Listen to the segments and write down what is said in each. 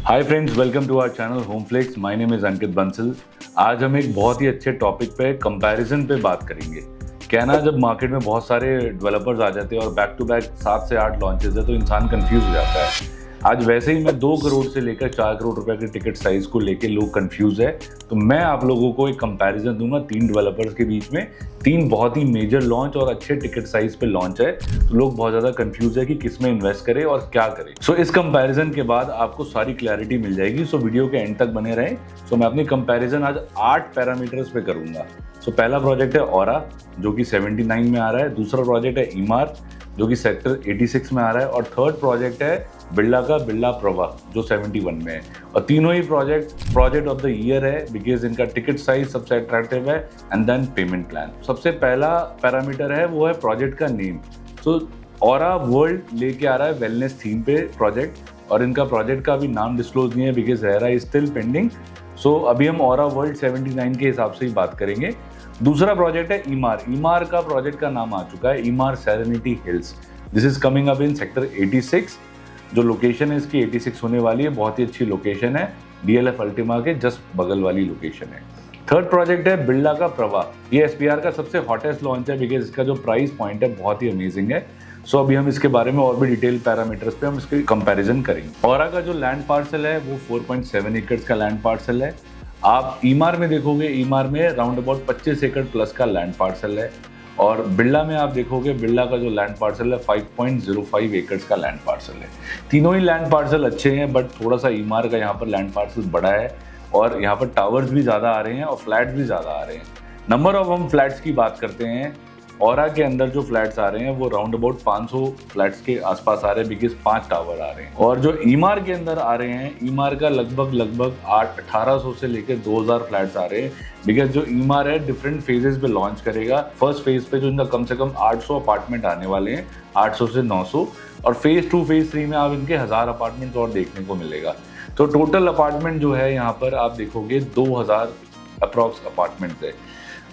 Hi friends, welcome to our channel Homeflex. My name is Ankit Bansal. आज हम एक बहुत ही अच्छे टॉपिक पे कंपैरिजन पे बात करेंगे। क्या है ना, जब मार्केट में बहुत सारे डेवलपर्स आ जाते हैं और बैक टू बैक 7 से 8 लॉन्चेस है तो इंसान कंफ्यूज हो जाता है। आज वैसे ही मैं 2 करोड़ से लेकर 4 करोड़ रुपए के टिकट साइज को लेकर लोग कंफ्यूज है, तो मैं आप लोगों को एक कंपैरिजन दूंगा 3 डेवलपर्स के बीच में। 3 बहुत ही मेजर लॉन्च और अच्छे टिकट साइज पे लॉन्च है, तो लोग बहुत ज्यादा कंफ्यूज है कि किस में इन्वेस्ट करें और क्या करें। सो इस कंपैरिजन के बाद आपको सारी क्लैरिटी मिल जाएगी, सो वीडियो के एंड तक बने रहें। सो मैं अपनी कंपैरिजन आज 8 पैरामीटर्स पे करूंगा। सो पहला प्रोजेक्ट है ऑरा, जो कि 79 में आ रहा है। दूसरा प्रोजेक्ट है ईमार, जो कि सेक्टर 86 में आ रहा है। और थर्ड प्रोजेक्ट है बिरला का बिरला प्रभा, जो 71 में है। और तीनों ही प्रोजेक्ट ऑफ द ईयर है, बिकॉज इनका टिकट साइज सबसे अट्रैक्टिव है एंड देन पेमेंट प्लान। सबसे पहला पैरामीटर है वो है प्रोजेक्ट का नेम। सो ऑरा वर्ल्ड लेके आ रहा है वेलनेस थीम पे प्रोजेक्ट, और इनका प्रोजेक्ट का भी नाम डिस्क्लोज नहीं है because RERA is still pending. So अभी हम ऑरा वर्ल्ड 79 के हिसाब से ही बात करेंगे। दूसरा प्रोजेक्ट है ईमार। ईमार का प्रोजेक्ट का नाम आ चुका है, Emaar Serenity Hills. This is coming up in sector 86। जो लोकेशन है इसकी 86 होने वाली है, बहुत ही अच्छी लोकेशन है, डीएलएफ अल्टीमा के जस्ट बगल वाली लोकेशन है। थर्ड प्रोजेक्ट है बिरला का प्रभा। ये एसपीआर का सबसे हॉटेस्ट लॉन्च है बिकॉज इसका जो प्राइस पॉइंट है बहुत ही अमेजिंग है। सो अभी हम इसके बारे में और भी डिटेल पैरामीटर्स पे हम इसके कंपैरिजन करेंगे। ऑरा का जो लैंड पार्सल है वो 4.7 एकड़ का लैंड पार्सल है। आप ईमार में देखोगे, ईमार में राउंड अबाउट 25 एकड़ प्लस का लैंड पार्सल है। और बिरला में आप देखोगे, बिरला का जो लैंड पार्सल है 5.05 एकर्स का लैंड पार्सल है। तीनों ही लैंड पार्सल अच्छे हैं, बट थोड़ा सा ईमार का यहाँ पर लैंड पार्सल बड़ा है और यहाँ पर टावर्स भी ज़्यादा आ रहे हैं और फ्लैट्स भी ज़्यादा आ रहे हैं। नंबर ऑफ हम फ्लैट्स की बात करते हैं। ऑरा के अंदर जो फ्लैट्स आ रहे हैं वो राउंड अबाउट 500 फ्लैट्स के आसपास आ रहे हैं बिकॉज 5 टावर आ रहे हैं। और जो ईमार के अंदर आ रहे हैं, ईमार का लगभग 1800 से लेकर 2000 फ्लैट्स आ रहे हैं बिकॉज जो ईमार है डिफरेंट फेजेस पे लॉन्च करेगा। फर्स्ट फेज पे जो इनका कम से कम 800 अपार्टमेंट आने वाले हैं, 800 से 900। और फेज 2 फेज 3 में आप इनके 1000 अपार्टमेंट और देखने को मिलेगा। तो टोटल अपार्टमेंट जो है यहाँ पर आप देखोगे 2000 अप्रॉक्स अपार्टमेंट्स है।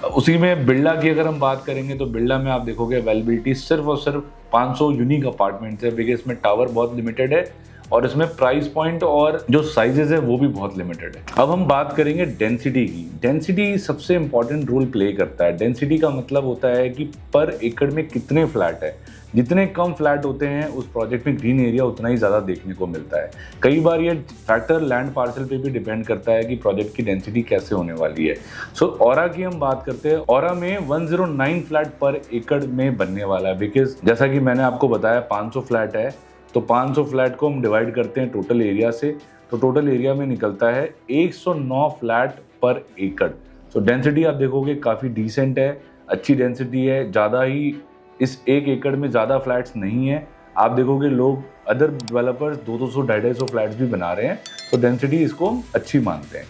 उसी में बिरला की अगर हम बात करेंगे तो बिरला में आप देखोगे अवेलेबिलिटी सिर्फ और सिर्फ 500 यूनिक अपार्टमेंट्स है बिकॉज इसमें टावर बहुत लिमिटेड है और इसमें प्राइस पॉइंट और जो साइजेस है वो भी बहुत लिमिटेड है। अब हम बात करेंगे डेंसिटी की। डेंसिटी सबसे इंपॉर्टेंट रोल प्ले करता है। डेंसिटी का मतलब होता है कि पर एकड़ में कितने फ्लैट है। जितने कम फ्लैट होते हैं उस प्रोजेक्ट में ग्रीन एरिया उतना ही ज़्यादा देखने को मिलता है। कई बार ये फैक्टर लैंड पार्सल पे भी डिपेंड करता है कि प्रोजेक्ट की डेंसिटी कैसे होने वाली है। सो ऑरा की हम बात करते हैं। ऑरा में 109 फ्लैट पर एकड़ में बनने वाला है बिकॉज जैसा कि मैंने आपको बताया 500 फ्लैट है, तो 500 फ्लैट को हम डिवाइड करते हैं टोटल एरिया से, तो टोटल एरिया में निकलता है 109 फ्लैट पर एकड़। सो डेंसिटी आप देखोगे काफ़ी डिसेंट है, अच्छी डेंसिटी है। ज़्यादा ही इस 1 एकड़ में ज़्यादा फ्लैट्स नहीं है। आप देखोगे लोग अदर डेवलपर्स 200 250 फ्लैट्स भी बना रहे हैं, तो डेंसिटी इसको अच्छी मानते हैं।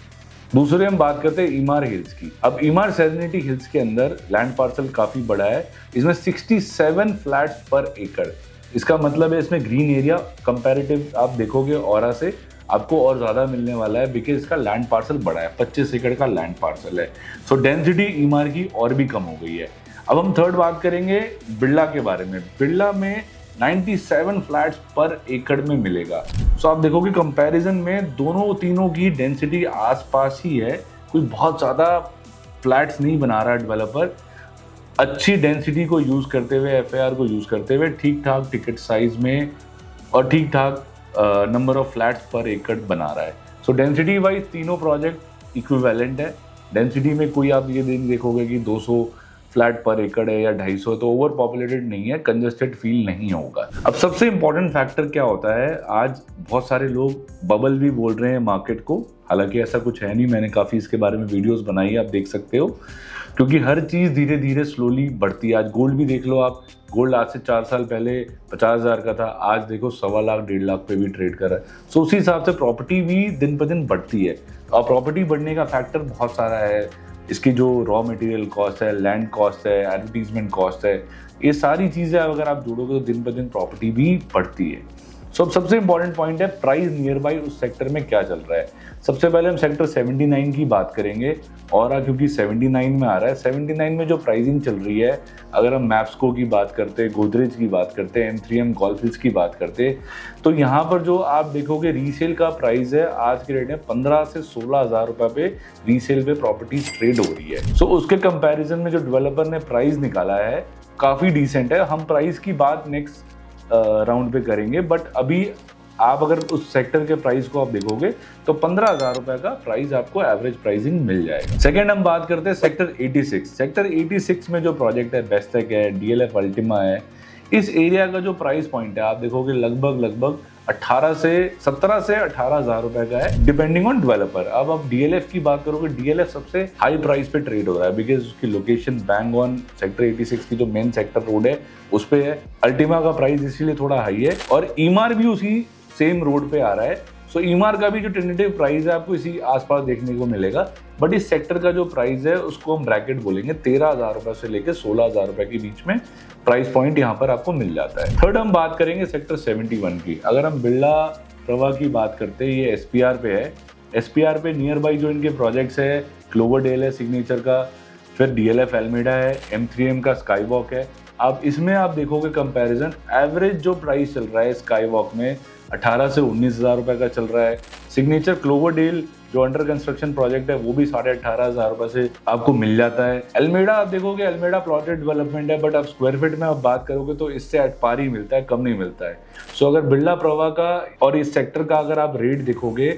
दूसरे हम बात करते हैं ईमार हिल्स की। अब ईमार सेरेनिटी हिल्स के अंदर लैंड पार्सल काफ़ी बड़ा है, इसमें 67 फ्लैट्स पर एकड़। इसका मतलब है इसमें ग्रीन एरिया कंपैरेटिव आप देखोगे ऑरा से आपको और ज़्यादा मिलने वाला है बिकॉज इसका लैंड पार्सल बड़ा है, 25 एकड़ का लैंड पार्सल है। सो डेंसिटी ईमार की और भी कम हो गई है। अब हम थर्ड बात करेंगे बिरला के बारे में। बिरला में 97 फ्लैट्स पर एकड़ में मिलेगा। सो आप देखोगे कंपैरिजन में दोनों तीनों की डेंसिटी आसपास ही है, कोई बहुत ज़्यादा फ्लैट्स नहीं बना रहा डेवलपर। अच्छी डेंसिटी को यूज़ करते हुए, एफआईआर को यूज़ करते हुए ठीक ठाक टिकट साइज में और ठीक ठाक नंबर ऑफ फ्लैट्स पर एकड़ बना रहा है। सो डेंसिटी वाइज तीनों प्रोजेक्ट इक्विवेलेंट है। डेंसिटी में कोई आप ये देखोगे कि 200 फ्लैट पर एकड़ है या 250, तो ओवर पॉपुलेटेड नहीं है, कंजेस्टेड फील नहीं होगा। अब सबसे इंपॉर्टेंट फैक्टर क्या होता है, आज बहुत सारे लोग बबल भी बोल रहे हैं मार्केट को, हालांकि ऐसा कुछ है नहीं। मैंने काफ़ी इसके बारे में वीडियोस बनाई है, आप देख सकते हो, क्योंकि हर चीज़ धीरे धीरे स्लोली बढ़ती है। आज गोल्ड भी देख लो आप, गोल्ड आज से 4 साल पहले 50,000 का था, आज देखो 1.25 लाख 1.5 लाख पे भी ट्रेड कर रहा है। सो उसी हिसाब से प्रॉपर्टी भी दिन पर दिन बढ़ती है और प्रॉपर्टी बढ़ने का फैक्टर बहुत सारा है। इसकी जो रॉ मटेरियल कॉस्ट है, लैंड कॉस्ट है, एडवर्टीजमेंट कॉस्ट है, ये सारी चीज़ें अगर आप जोड़ोगे तो दिन ब दिन प्रॉपर्टी भी बढ़ती है। सो सबसे इंपॉर्टेंट पॉइंट है प्राइस नियर बाई उस सेक्टर में क्या चल रहा है। सबसे पहले हम सेक्टर 79 की बात करेंगे, और क्योंकि 79 में आ रहा है, 79 में जो प्राइसिंग चल रही है, अगर हम मैप्सको की बात करते, गोदरेज की बात करते, M3M गॉल्फिल्स की बात करते, तो यहाँ पर जो आप देखोगे रीसेल का प्राइस है आज के रेट में 15 से 16 हज़ार रुपये पे रीसेल पे प्रॉपर्टीज ट्रेड हो रही है। सो उसके कंपैरिजन में जो डेवलपर ने प्राइस निकाला है काफ़ी डिसेंट है। हम प्राइस की बात नेक्स्ट राउंड पे करेंगे, बट अभी आप अगर उस सेक्टर के प्राइस को आप देखोगे तो 15,000 रुपए का प्राइस आपको एवरेज प्राइसिंग मिल जाएगा। सेकंड हम बात करते हैं सेक्टर 86। सेक्टर 86 में जो प्रोजेक्ट है बेस्टेक है, DLF अल्टीमा है, इस एरिया का जो प्राइस पॉइंट है आप देखोगे लगभग 17 से 18,000 रुपए का है, डिपेंडिंग ऑन डेवलपर। अब आप DLF की बात करोगे, DLF सबसे हाई प्राइस पे ट्रेड हो रहा है बिकॉज उसकी लोकेशन बैंग ऑन सेक्टर 86 की जो मेन सेक्टर रोड है उस पे है। अल्टीमा का प्राइस इसीलिए थोड़ा हाई है, और ईमार भी उसी सेम रोड पे आ रहा है। सो ईमार का भी जो टेंटेटिव प्राइस है आपको इसी आसपास देखने को मिलेगा, बट इस सेक्टर का जो प्राइस है उसको हम ब्रैकेट बोलेंगे 13,000 रुपए से लेकर 16,000 रुपए के बीच में प्राइस पॉइंट यहाँ पर आपको मिल जाता है। थर्ड हम बात करेंगे सेक्टर 71 की। अगर हम बिरला प्रभा की बात करते हैं, ये SPR पे है। SPR पे नियर बाई जो इनके प्रोजेक्ट्स है, क्लोवरडेल है सिग्नेचर का, फिर DLF एल्मेडा है, M3M का स्काईवॉक है। अब इसमें आप देखोगे कंपैरिजन, एवरेज जो प्राइस चल रहा है स्काईवॉक में 18 से 19,000 रुपए का चल रहा है। सिग्नेचर क्लोवरडेल जो अंडर कंस्ट्रक्शन प्रोजेक्ट है वो भी 18,500 रुपए से आपको मिल जाता है। एल्मेडा आप देखोगे, एल्मेडा प्लॉटेड डेवलपमेंट है, बट आप स्क्वायर फीट में आप बात करोगे तो इससे एट पार ही मिलता है, कम नहीं मिलता है। सो अगर बिरला प्रभा का और इस सेक्टर का अगर आप रेट देखोगे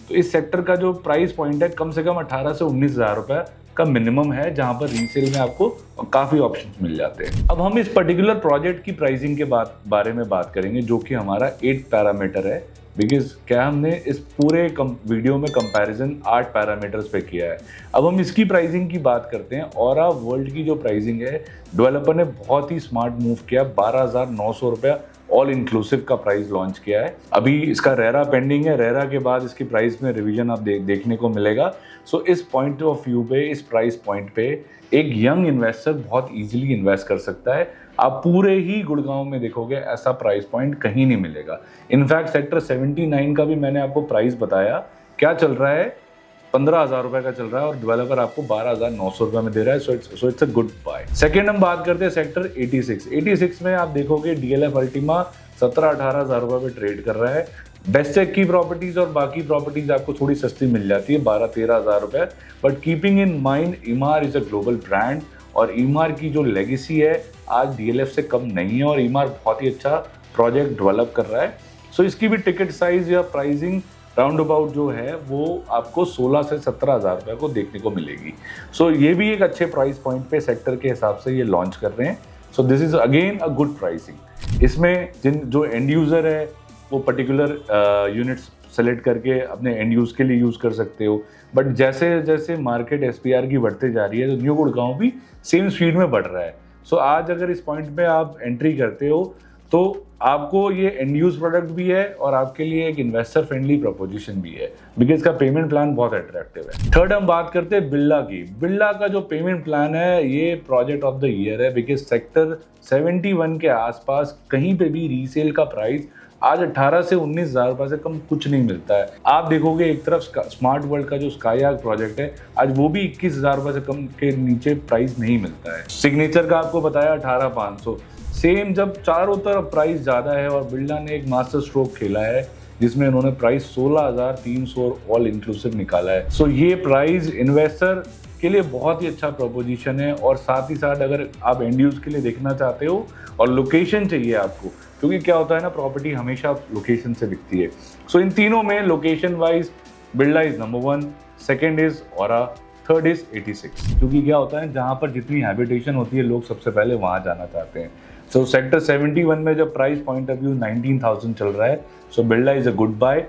तो इस सेक्टर का जो प्राइस पॉइंट है कम से कम 18 से 19,000 रुपए का मिनिमम है, जहां पर रीसेल में आपको काफी ऑप्शंस मिल जाते हैं। अब हम इस पर्टिकुलर प्रोजेक्ट की प्राइसिंग के बारे में बात करेंगे, जो कि हमारा 8 पैरामीटर है, बिकॉज क्या हमने इस पूरे वीडियो में कंपैरिजन 8 पैरामीटर्स पे किया है। अब हम इसकी प्राइसिंग की बात करते हैं। ऑरा वर्ल्ड की जो प्राइसिंग है, डेवलपर ने बहुत ही स्मार्ट मूव किया, 12,900 रुपया ऑल इंक्लूसिव का प्राइस लॉन्च किया है। अभी इसका रेरा पेंडिंग है, रेरा के बाद इसकी प्राइस में रिवीजन आप देखने को मिलेगा। सो इस पॉइंट ऑफ व्यू पे, इस प्राइस पॉइंट पे एक यंग इन्वेस्टर बहुत इजीली इन्वेस्ट कर सकता है। आप पूरे ही गुड़गांव में देखोगे ऐसा प्राइस पॉइंट कहीं नहीं मिलेगा। इनफैक्ट सेक्टर 79 का भी मैंने आपको प्राइस बताया, क्या चल रहा है, 15,000 रुपए का चल रहा है, और डेवलपर आपको 12,900 रुपए में दे रहा है। So it's a good bye. Second हम बात करते हैं सेक्टर 86 में आप देखोगे DLF अल्टीमा 17-18,000 रुपए पे ट्रेड कर रहा है। बेस्टेक की प्रॉपर्टीज और बाकी प्रॉपर्टीज आपको थोड़ी सस्ती मिल जाती है, 12-13,000 रुपए, but keeping in mind Emaar is a global brand, और ईमार की जो लेगेसी है आज DLF से कम नहीं है, और ईमार बहुत ही अच्छा प्रोजेक्ट डेवलप कर रहा है। सो इसकी भी टिकट साइज या प्राइसिंग राउंड अबाउट जो है वो आपको 16 से 17,000 रुपए को देखने को मिलेगी। सो ये भी एक अच्छे प्राइस पॉइंट पे सेक्टर के हिसाब से ये लॉन्च कर रहे हैं। So this is again a good pricing. इसमें जो एंड यूजर है वो पर्टिकुलर यूनिट्स सेलेक्ट करके अपने एंड यूज के लिए यूज कर सकते हो, बट जैसे जैसे मार्केट SPR की बढ़ते जा रही है तो न्यू गुड़गांव भी सेम स्पीड में बढ़ रहा है। सो आज अगर इस पॉइंट पे आप एंट्री करते हो तो आपको ये एंड यूज प्रोडक्ट भी है और आपके लिए एक इन्वेस्टर फ्रेंडली प्रपोजिशन भी है, बिकॉज इसका पेमेंट प्लान बहुत अट्रैक्टिव है। थर्ड हम बात करते हैं बिरला की। बिरला का जो पेमेंट प्लान है ये प्रोजेक्ट ऑफ द ईयर है, बिकॉज सेक्टर 71 के आसपास कहीं पे भी रीसेल का प्राइस आज 18 से 19,000 रुपए से कम कुछ नहीं मिलता है। आप देखोगे एक तरफ स्मार्ट वर्ल्ड का जो स्काईआर्क प्रोजेक्ट है आज वो भी 21,000 रुपए से कम के नीचे प्राइस नहीं मिलता है। सिग्नेचर का आपको बताया 18,500। सेम जब चारों तरफ प्राइस ज्यादा है, और बिरला ने एक मास्टर स्ट्रोक खेला है जिसमें उन्होंने प्राइस 16,300 ऑल इंक्लूसिव निकाला है। सो ये प्राइस इन्वेस्टर के लिए बहुत ही अच्छा प्रोपोजिशन है, और साथ ही साथ अगर आप एंड यूज के लिए देखना चाहते हो और लोकेशन चाहिए आपको, क्योंकि क्या होता है ना, प्रॉपर्टी हमेशा लोकेशन से बिकती है। सो इन तीनों में location wise Birla is number 1, second is aura, third is 86। क्योंकि क्या होता है, जहाँ पर जितनी हैबिटेशन होती है लोग सबसे पहले वहाँ जाना चाहते हैं। सो सेक्टर 71 में जब प्राइस पॉइंट ऑफ व्यू 19,000 चल रहा है, so Birla is a good buy.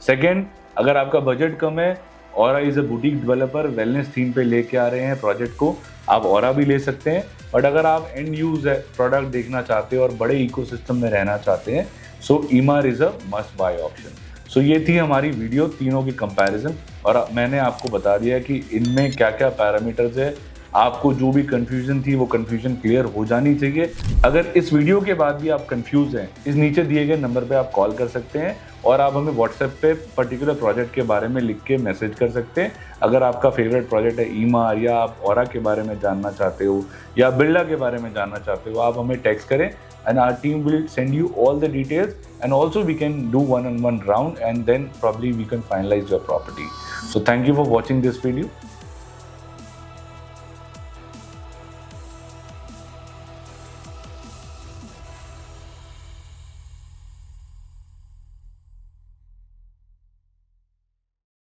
Second, अगर आपका बजट कम है, Aura is a boutique developer, wellness theme पे लेके आ रहे हैं प्रोजेक्ट को, आप ऑरा भी ले सकते हैं। बट अगर आप एंड यूज प्रोडक्ट देखना चाहते हो और बड़े इकोसिस्टम में रहना चाहते हैं, so Emaar is a must buy option. So ये थी हमारी वीडियो तीनों की कंपैरिजन, और मैंने आपको बता दिया कि इनमें क्या क्या पैरामीटर्स है, आपको जो भी कंफ्यूजन थी वो कंफ्यूजन क्लियर हो जानी चाहिए। अगर इस वीडियो के बाद भी आप कंफ्यूज हैं, इस नीचे दिए गए नंबर पे आप कॉल कर सकते हैं और आप हमें व्हाट्सएप पे पर्टिकुलर प्रोजेक्ट के बारे में लिख के मैसेज कर सकते हैं। अगर आपका फेवरेट प्रोजेक्ट है ईमा, या आप औरा के बारे में जानना चाहते हो, या बिरला के बारे में जानना चाहते हो, आप हमें टेक्स्ट करें and our team will send you all the details, and also we can do one-on-one round, and then probably we can finalize your property. So thank you for watching this video.